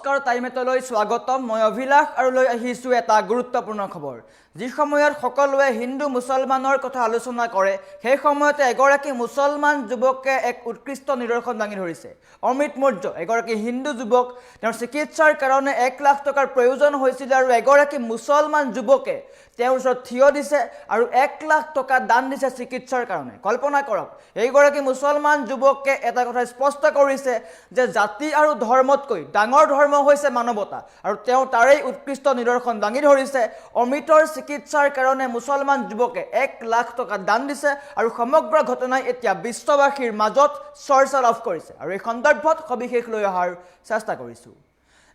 নমস্কাৰ টাইমেটলৈ স্বাগতম মই অভিলাষ আৰু লৈ আহিছো এটা গুৰুত্বপূৰ্ণ খবৰ যি সময়ত সকলোৱে হিন্দু মুছলমানৰ কথা আলোচনা কৰে সেই সময়তে এগৰাকী মুছলমান যুৱকে এক উৎকৃষ্ট নিদৰ্শন দাঙি ধৰিছে অমিত মৌৰ্য এগৰাকী হিন্দু যুৱক তেওঁৰ চিকিৎসাৰ কাৰণে 1 লাখ টকাৰ প্ৰয়োজন হৈছিল আৰু এগৰাকী মুছলমান যুৱকে তেওঁৰ ওচৰত থিয় দিছে আৰু 1 লাখ টকা দান দিছে চিকিৎসাৰ কাৰণে কল্পনা কৰক এইগৰাকী মুছলমান যুৱকে এটা কথা স্পষ্ট কৰিছে যে জাতি আৰু ধৰ্মতকৈ ডাঙৰ ধৰ্ম হৈছে মানৱতা আৰু তেওঁ তাৰেই উৎকৃষ্ট নিদৰ্শন দাঙি ধৰিছে অমিতৰ চিকিৎসাৰ কাৰণে মুছলমান যুৱকে 1 লাখ টকা দান দিছে আৰু সমগ্ৰ ঘটনাই এতিয়া বিশ্ববাসীৰ মাজত চৰ্চা লাভ কৰিছে আৰু এই সন্দৰ্ভত সবিশেষ লৈ অহাৰ চেষ্টা কৰিছো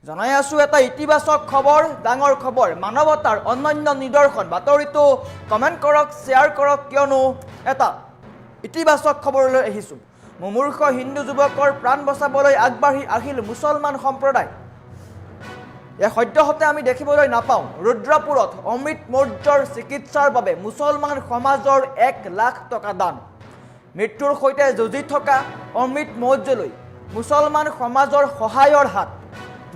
জনাই আছো এটা ইতিবাচক খবৰ ডাঙৰ খবৰ মানৱতাৰ অনন্য নিদৰ্শন বাতৰিটো কমেন্ট কৰক শ্বেয়াৰ কৰক কিয়নো এটা ইতিবাচক খবৰলৈ আহিছো মুমূৰ্ষ হিন্দু যুৱকৰ প্ৰাণ বচাবলৈ আগবাঢ়ি আহিল মুছলমান সম্প্ৰদায় এই সদ্যহতে আমি দেখিবলৈ নাপাওঁ ৰুদ্ৰপুৰত অমিত মৌৰ্যৰ চিকিৎসাৰ বাবে মুছলমান সমাজৰ 1 লাখ টকা দান মৃত্যুৰ সৈতে যুঁজি থকা অমিত মৌৰ্যলৈ মুছলমান সমাজৰ সহায়ৰ হাত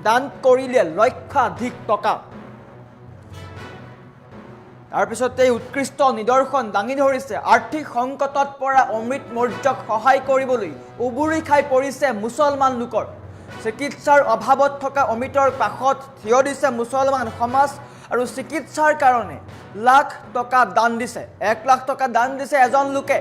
দান কৰিলে লক্ষাধিক টকা তাৰপিছতে উৎকৃষ্ট নিদৰ্শন দাঙি ধৰিছে আৰ্থিক সংকটত পৰা অমিত মৌৰ্যক সহায় কৰিবলৈ উবুৰি খাই পৰিছে মুছলমান লোকৰ চিকিৎসাৰ অভাৱত থকা অমিতৰ কাষত থিয় দিছে মুছলমান সমাজ আৰু চিকিৎসাৰ কাৰণে লাখ টকা দান দিছে 1 লাখ টকা দান দিছে এজন লোকে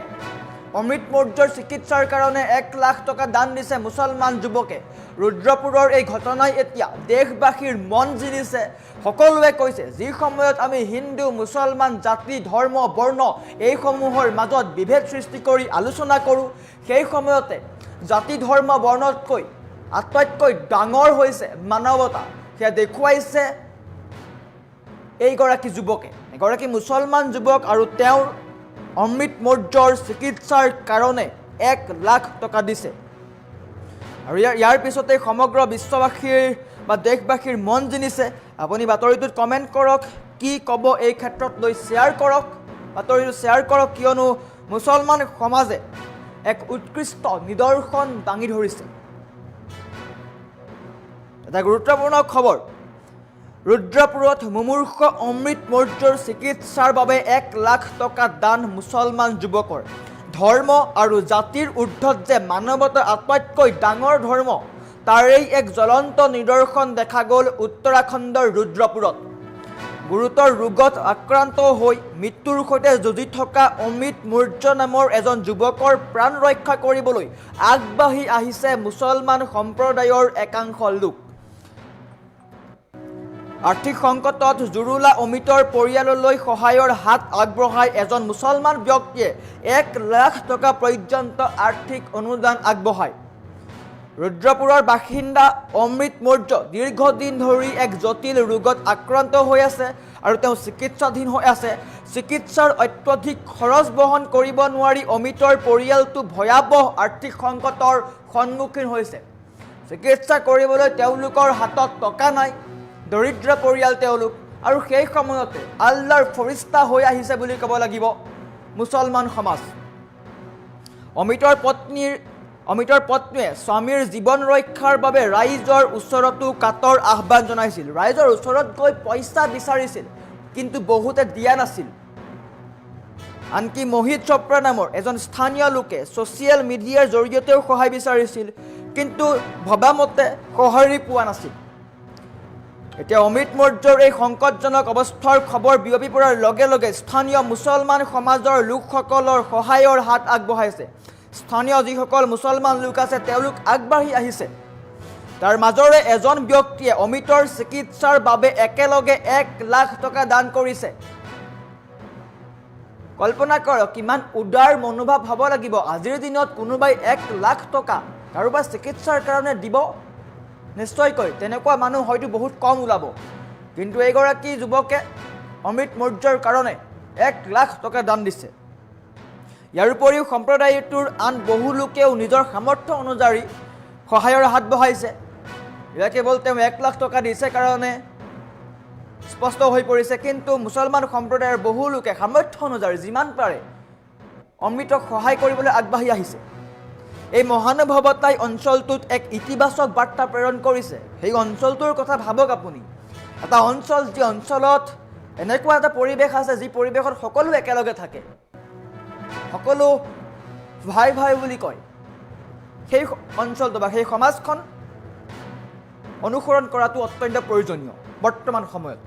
অমিত মৌৰ্যৰ চিকিৎসাৰ কাৰণে 1 লাখ টকা দান দিছে মুছলমান যুৱকে ৰুদ্ৰপুৰৰ এই ঘটনাই এতিয়া দেশবাসীৰ মন জিনিছে সকলোৱে কৈছে যি সময়ত আমি হিন্দু মুছলমান জাতি ধৰ্ম বৰ্ণ এইসমূহৰ মাজত বিভেদ সৃষ্টি কৰি আলোচনা কৰোঁ সেই সময়তে জাতি ধৰ্ম বৰ্ণতকৈ আটাইতকৈ ডাঙৰ হৈছে মানৱতা সেয়া দেখুৱাইছে এইগৰাকী যুৱকে এগৰাকী মুছলমান যুৱক আৰু তেওঁৰ অমিত মৌৰ্যৰ চিকিৎসাৰ কাৰণে 1 লাখ টকা দিছে আৰু ইয়াৰ পিছতে সমগ্ৰ বিশ্ববাসীৰ বা দেশবাসীৰ মন জিনিছে আপুনি বাতৰিটোত কমেন্ট কৰক কি ক'ব এই ক্ষেত্ৰত লৈ শ্বেয়াৰ কৰক বাতৰিটো শ্বেয়াৰ কৰক কিয়নো মুছলমান সমাজে এক উৎকৃষ্ট নিদৰ্শন দাঙি ধৰিছে এটা গুৰুত্বপূৰ্ণ খবৰ ৰুদ্ৰপুৰত মুমূৰ্ষ অমিত মৌৰ্যৰ চিকিৎসাৰ বাবে 1 লাখ টকা দান মুছলমান যুৱকৰ ধৰ্ম আৰু জাতিৰ ঊৰ্ধত যে মানৱতাৰ আটাইতকৈ ডাঙৰ ধৰ্ম তাৰেই এক জ্বলন্ত নিদৰ্শন দেখা গ'ল উত্তৰাখণ্ডৰ ৰুদ্ৰপুৰত গুৰুতৰ ৰোগত আক্ৰান্ত হৈ মৃত্যুৰ সৈতে যুঁজি থকা অমিত মৌৰ্য নামৰ এজন যুৱকৰ প্ৰাণ ৰক্ষা কৰিবলৈ আগবাঢ়ি আহিছে মুছলমান সম্প্ৰদায়ৰ একাংশ লোক আৰ্থিক সংকটত জুৰুলা অমিতৰ পৰিয়াললৈ সহায়ৰ হাত আগবঢ়াই এজন মুছলমান ব্যক্তিয়ে 1 লাখ টকা পৰ্যন্ত আৰ্থিক অনুদান আগবঢ়ায় ৰুদ্ৰপুৰৰ বাসিন্দা অমিত মৌৰ্য দীৰ্ঘদিন ধৰি এক জটিল ৰোগত আক্ৰান্ত হৈ আছে আৰু তেওঁ চিকিৎসাধীন হৈ আছে চিকিৎসাৰ অত্যধিক খৰচ বহন কৰিব নোৱাৰি অমিতৰ পৰিয়ালটো ভয়াৱহ আৰ্থিক সংকটৰ সন্মুখীন হৈছে চিকিৎসা কৰিবলৈ তেওঁলোকৰ হাতত টকা নাই দৰিদ্ৰ পৰিয়াল তেওঁলোক আৰু সেই সময়তে আল্লাহৰ ফৰিস্তা হৈ আহিছে বুলি ক'ব লাগিব মুছলমান সমাজ অমিতৰ পত্নীয়ে স্বামীৰ জীৱন ৰক্ষাৰ বাবে ৰাইজৰ ওচৰতো কাতৰ আহ্বান জনাইছিল ৰাইজৰ ওচৰত গৈ পইচা বিচাৰিছিল কিন্তু বহুতে দিয়া নাছিল আনকি মোহিত চোপ্ৰা নামৰ এজন স্থানীয় লোকে ছ'চিয়েল মিডিয়াৰ জৰিয়তেও সহায় বিচাৰিছিল কিন্তু ভবামতে সঁহাৰি পোৱা নাছিল এতিয়া অমিত মৌৰ্যৰ এই সংকটজনক অৱস্থাৰ খবৰ বিয়পি পৰাৰ লগে লগে স্থানীয় মুছলমান সমাজৰ লোকসকলৰ সহায়ৰ হাত আগবঢ়াইছে স্থানীয় যিসকল মুছলমান লোক আছে তেওঁলোক আগবাঢ়ি আহিছে তাৰ মাজৰে এজন ব্যক্তিয়ে অমিতৰ চিকিৎসাৰ বাবে একেলগে 1 লাখ টকা দান কৰিছে কল্পনা কৰক কিমান উদাৰ মনোভাৱ হ'ব লাগিব আজিৰ দিনত কোনোবাই 1 লাখ টকা কাৰোবাৰ চিকিৎসাৰ কাৰণে দিব নিশ্চয়কৈ তেনেকুৱা মানুহ হয়তো বহুত কম ওলাব কিন্তু এইগৰাকী যুৱকে অমিত মৌৰ্যৰ কাৰণে 1 লাখ টকা দান দিছে ইয়াৰ উপৰিও সম্প্ৰদায়টোৰ আন বহু লোকেও নিজৰ সামৰ্থ্য অনুযায়ী সহায়ৰ হাত বঢ়াইছে ইয়াৰ কেৱল তেওঁ 1 লাখ টকা দিছে কাৰণে স্পষ্ট হৈ পৰিছে কিন্তু মুছলমান সম্প্ৰদায়ৰ বহু লোকে সামৰ্থ্য অনুযায়ী যিমান পাৰে অমিতক সহায় কৰিবলৈ আগবাঢ়ি আহিছে এই মহানুভৱতাই অঞ্চলটোত এক ইতিবাচক বাৰ্তা প্ৰেৰণ কৰিছে। সেই অঞ্চলটোৰ কথা ভাবক আপুনি, এটা অঞ্চল যি অঞ্চলত এনেকুৱা এটা পৰিৱেশ আছে যি পৰিৱেশত সকলো একেলগে থাকে, সকলো ভাই ভাই বুলি কয়। সেই অঞ্চলটো বা সেই সমাজখন অনুসৰণ কৰাটো অত্যন্ত প্ৰয়োজনীয় বৰ্তমান সময়ত।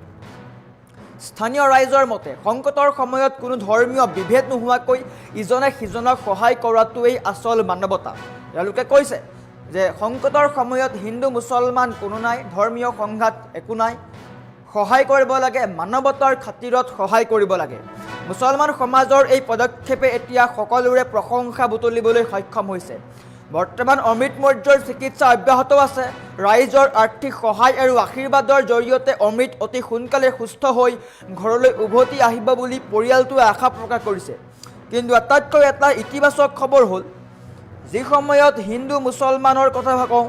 স্থানীয় ৰাইজৰ মতে সংকটৰ সময়ত কোনো ধৰ্মীয় বিভেদ নোহোৱাকৈ ইজনে সিজনক সহায় কৰাটোৱেই আচল মানৱতা। তেওঁলোকে কৈছে যে সংকটৰ সময়ত হিন্দু মুছলমান কোনো নাই, ধৰ্মীয় সংঘাত একো নাই, সহায় কৰিব লাগে, মানৱতাৰ খাতিৰত সহায় কৰিব লাগে। মুছলমান সমাজৰ এই পদক্ষেপে এতিয়া সকলোৰে প্ৰশংসা বুটলিবলৈ সক্ষম হৈছে। বৰ্তমান অমৃত মৌৰ্যৰ চিকিৎসা অব্যাহত আছে। ৰাইজৰ আৰ্থিক সহায় আৰু আশীৰ্বাদৰ জৰিয়তে অমৃত অতি সোনকালে সুস্থ হৈ ঘৰলৈ উভতি আহিব বুলি পৰিয়ালটোৱে আশা প্ৰকাশ কৰিছে। কিন্তু আটাইতকৈ এটা ইতিবাচক খবৰ হ'ল, যি সময়ত হিন্দু মুছলমানৰ কথা কওঁ,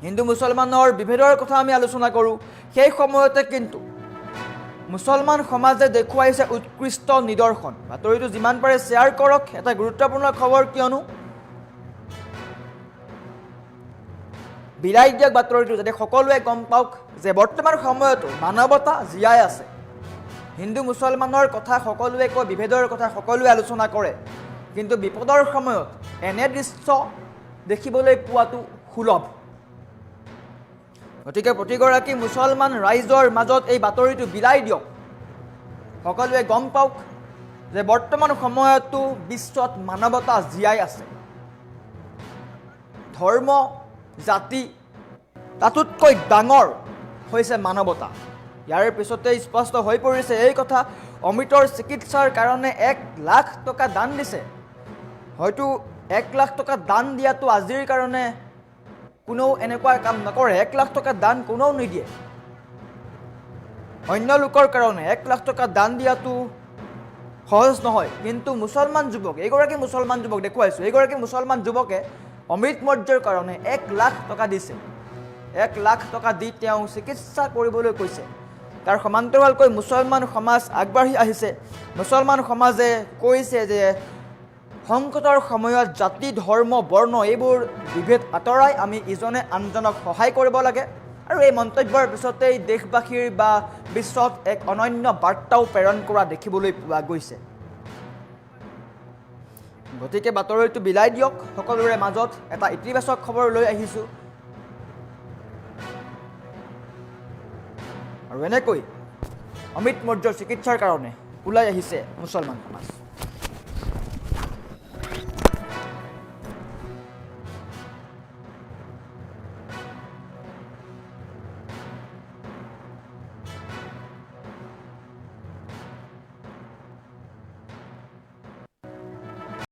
হিন্দু মুছলমানৰ বিভেদৰ কথা আমি আলোচনা কৰোঁ, সেই সময়তে কিন্তু মুছলমান সমাজে দেখুৱাইছে উৎকৃষ্ট নিদৰ্শন। বাতৰিটো যিমান পাৰে শ্বেয়াৰ কৰক, এটা গুৰুত্বপূৰ্ণ খবৰ, কিয়নো বিলাই দিয়ক বাতৰিটো, যাতে সকলোৱে গম পাওক যে বৰ্তমান সময়তো মানৱতা জীয়াই আছে। হিন্দু মুছলমানৰ কথা সকলোৱে কয়, বিভেদৰ কথা সকলোৱে আলোচনা কৰে, কিন্তু বিপদৰ সময়ত এনে দৃশ্য দেখিবলৈ পোৱাটো সুলভ। গতিকে প্ৰতিগৰাকী মুছলমান ৰাইজৰ মাজত এই বাতৰিটো বিলাই দিয়ক, সকলোৱে গম পাওক যে বৰ্তমান সময়তো বিশ্বত মানৱতা জীয়াই আছে। ধৰ্ম জাতি তাতোতকৈ ডাঙৰ হৈছে মানৱতা। ইয়াৰ পিছতে স্পষ্ট হৈ পৰিছে এই কথা, অমৃতৰ চিকিৎসাৰ কাৰণে 1 লাখ টকা দান দিছে। হয়তো 1 লাখ টকা দান দিয়াটো আজিৰ কাৰণে কোনেও এনেকুৱা কাম নকৰে। 1 লাখ টকা দান কোনেও নিদিয়ে। অন্য লোকৰ কাৰণে 1 লাখ টকা দান দিয়াটো সহজ নহয়। কিন্তু মুছলমান যুৱক, এইগৰাকী মুছলমান যুৱক দেখুৱাইছোঁ, এইগৰাকী মুছলমান যুৱকে অমৃত মৌৰ্যৰ কাৰণে 1 লাখ টকা দিছে। 1 লাখ টকা দি তেওঁ চিকিৎসা কৰিবলৈ কৈছে। তাৰ সমান্তৰালকৈ মুছলমান সমাজ আগবাঢ়ি আহিছে। মুছলমান সমাজে কৈছে যে সংকটৰ সময়ত জাতি ধৰ্ম বৰ্ণ এইবোৰ বিভেদ আঁতৰাই আমি ইজনে আনজনক সহায় কৰিব লাগে। আৰু এই মন্তব্যৰ পিছতেই দেশবাসীৰ বা বিশ্বত এক অনন্য বাৰ্তাও প্ৰেৰণ কৰা দেখিবলৈ পোৱা গৈছে। গতিকে বাতৰিটো বিলাই দিয়ক, সকলোৰে মাজত এটা ইতিবাচক খবৰ লৈ আহিছোঁ। আৰু এনেকৈ অমৃত মৌৰ্যৰ চিকিৎসাৰ কাৰণে ওলাই আহিছে মুছলমান সমাজ।